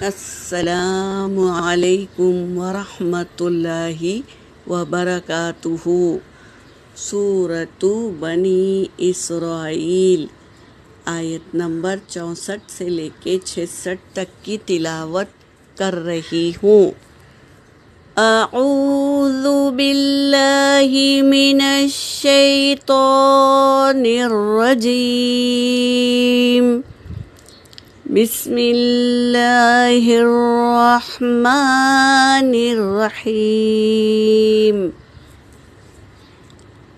السلام علیکم ورحمۃ اللہ وبرکاتہ۔ سورۃ بنی اسرائیل آیت نمبر 64 سے لے کے 66 تک کی تلاوت کر رہی ہوں۔ اعوذ باللہ من الشیطان الرجیم، بسم اللہ الرحمن الرحیم۔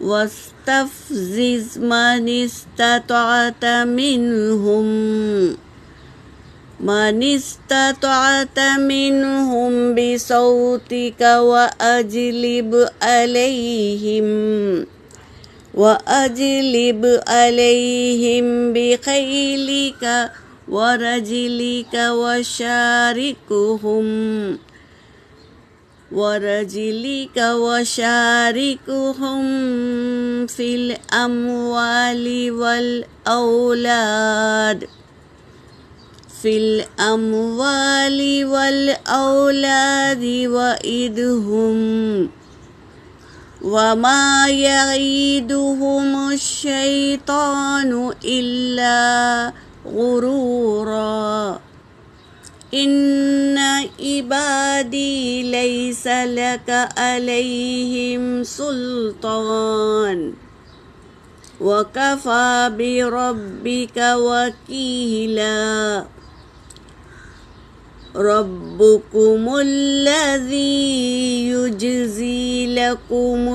واستفزز من استطعت منهم بصوتك وأجلب عليهم بخيلك ورجلك وشاركهم في الأموال والأولاد وعدهم، وما يعيدهم الشيطان إلا غرورا، إن عبادي ليس لك عليهم سلطان وكفى بربك وكيلا۔ ربكم الذي يجزي لكم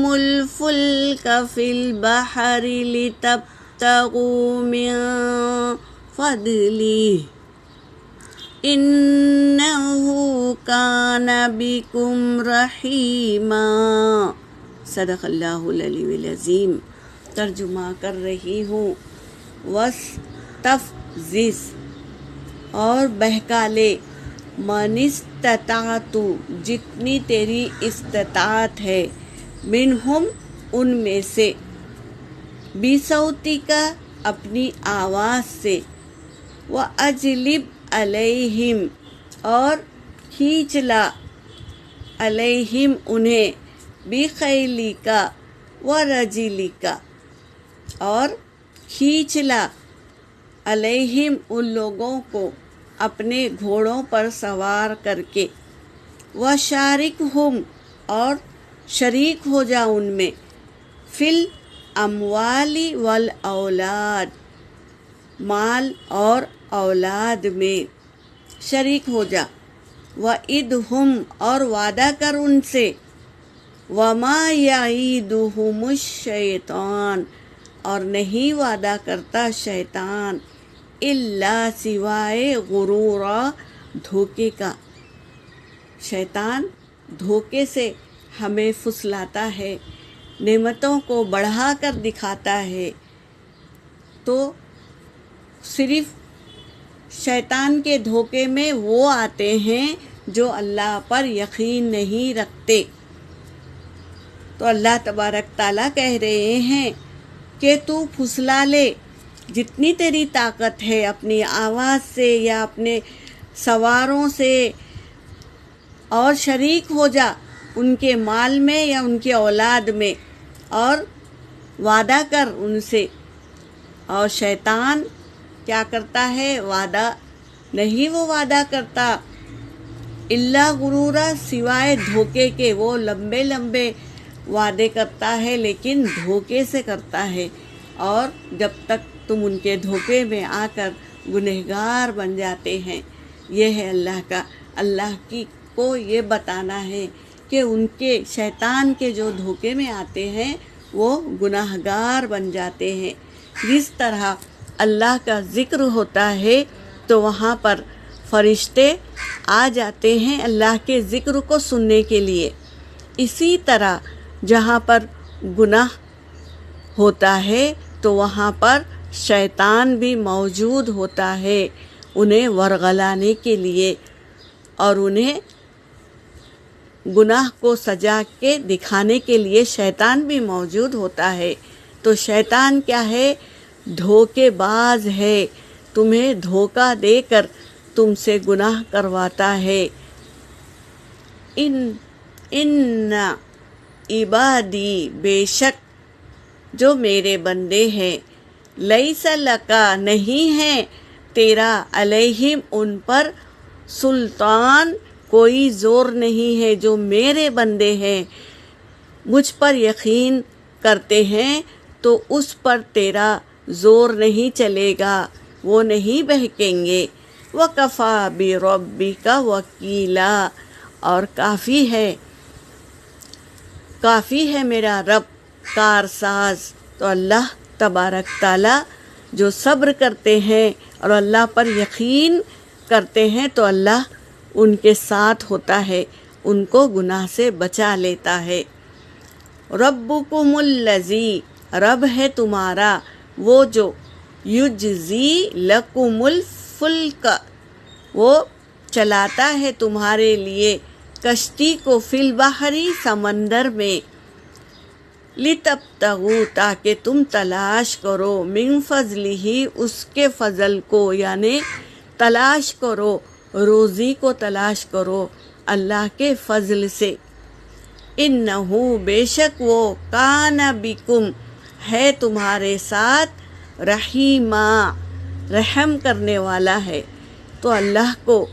الفلك في البحر لتبتغوا من فضله، إنه كان بكم رحيما۔ صدق اللہ العلی العظیم۔ ترجمہ کر رہی ہوں۔ وَاسْتَفْزِزْ، اور بہکا لے، مَنِ اسْتَطَعْتُ، جتنی تیری استطاعت ہے، منہم، ان میں سے، بِصَوْتِکَ، اپنی آواز سے، وَأَجْلِبْ عَلَيْہِمْ، اور کھینچ لا، علیہم انہیں، بِخَیلِکَ وَرَجِلِکَ، اور کھینچ لا، علیہم ان لوگوں کو، اپنے گھوڑوں پر سوار کر کے، وشارکہم، اور شریک ہو جا ان میں، فی الاموال والاولاد، مال اور اولاد میں شریک ہو جا، وعدہم، اور وعدہ کر ان سے، وما یعیدہم الشیطان، اور نہیں وعدہ کرتا شیطان، الا سوائے غرورا، دھوکے کا۔ شیطان دھوکے سے ہمیں پھسلاتا ہے، نعمتوں کو بڑھا کر دکھاتا ہے، تو صرف شیطان کے دھوکے میں وہ آتے ہیں جو اللہ پر یقین نہیں رکھتے۔ تو اللہ تبارک تعالیٰ کہہ رہے ہیں کہ تو پھسلا لے جتنی تیری طاقت ہے، اپنی آواز سے یا اپنے سواروں سے، اور شریک ہو جا ان کے مال میں یا ان کے اولاد میں، اور وعدہ کر ان سے۔ اور شیطان کیا کرتا ہے؟ وعدہ نہیں وہ وعدہ کرتا، الا غرورا، سوائے دھوکے کے۔ وہ لمبے لمبے وعدے کرتا ہے لیکن دھوکے سے کرتا ہے، اور جب تک تم ان کے دھوکے میں آ کر گنہگار بن جاتے ہیں۔ یہ ہے اللہ کو یہ بتانا ہے کہ ان کے شیطان کے جو دھوکے میں آتے ہیں وہ گنہگار بن جاتے ہیں۔ جس طرح اللہ کا ذکر ہوتا ہے تو وہاں پر فرشتے آ جاتے ہیں اللہ کے ذکر کو سننے کے لیے، اسی طرح جہاں پر گناہ ہوتا ہے تو وہاں پر شیطان بھی موجود ہوتا ہے انہیں ورغلانے کے لیے، اور انہیں گناہ کو سجا کے دکھانے کے لیے شیطان بھی موجود ہوتا ہے۔ تو شیطان کیا ہے؟ دھوکے باز ہے، تمہیں دھوکہ دے کر تم سے گناہ کرواتا ہے۔ ان عبادی، بے شک جو میرے بندے ہیں، لیس لکا، نہیں ہے تیرا، علیہم ان پر، سلطان، کوئی زور نہیں ہے۔ جو میرے بندے ہیں مجھ پر یقین کرتے ہیں تو اس پر تیرا زور نہیں چلے گا، وہ نہیں بہکیں گے۔ وَكَفَى بِرَبِّكَ وَكِيلًا، اور کافی ہے میرا رب کارساز۔ تو اللہ تبارک تعالیٰ جو صبر کرتے ہیں اور اللہ پر یقین کرتے ہیں تو اللہ ان کے ساتھ ہوتا ہے، ان کو گناہ سے بچا لیتا ہے۔ ربکم الذی، رب ہے تمہارا وہ جو، یجزی لکم الفلک، وہ چلاتا ہے تمہارے لیے کشتی کو، فی البحری، سمندر میں، لتبتغوا، تاکہ تم تلاش کرو، من فضلہ، اس کے فضل کو، یعنی تلاش کرو، روزی کو تلاش کرو اللہ کے فضل سے۔ انہ، بے شک وہ، کان بکم، ہے تمہارے ساتھ، رحیما، رحم کرنے والا ہے۔ تو اللہ کو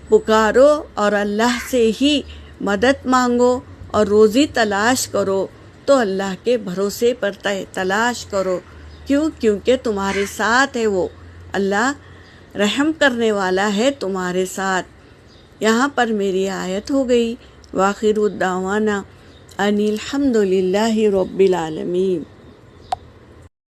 پکارو اور اللہ سے ہی مدد مانگو اور روزی تلاش کرو، تو اللہ کے بھروسے پر تلاش کرو، کیونکہ تمہارے ساتھ ہے وہ، اللہ رحم کرنے والا ہے تمہارے ساتھ۔ یہاں پر میری آیت ہو گئی۔ وآخر الدعوانا ان الحمد للہ رب العالمین۔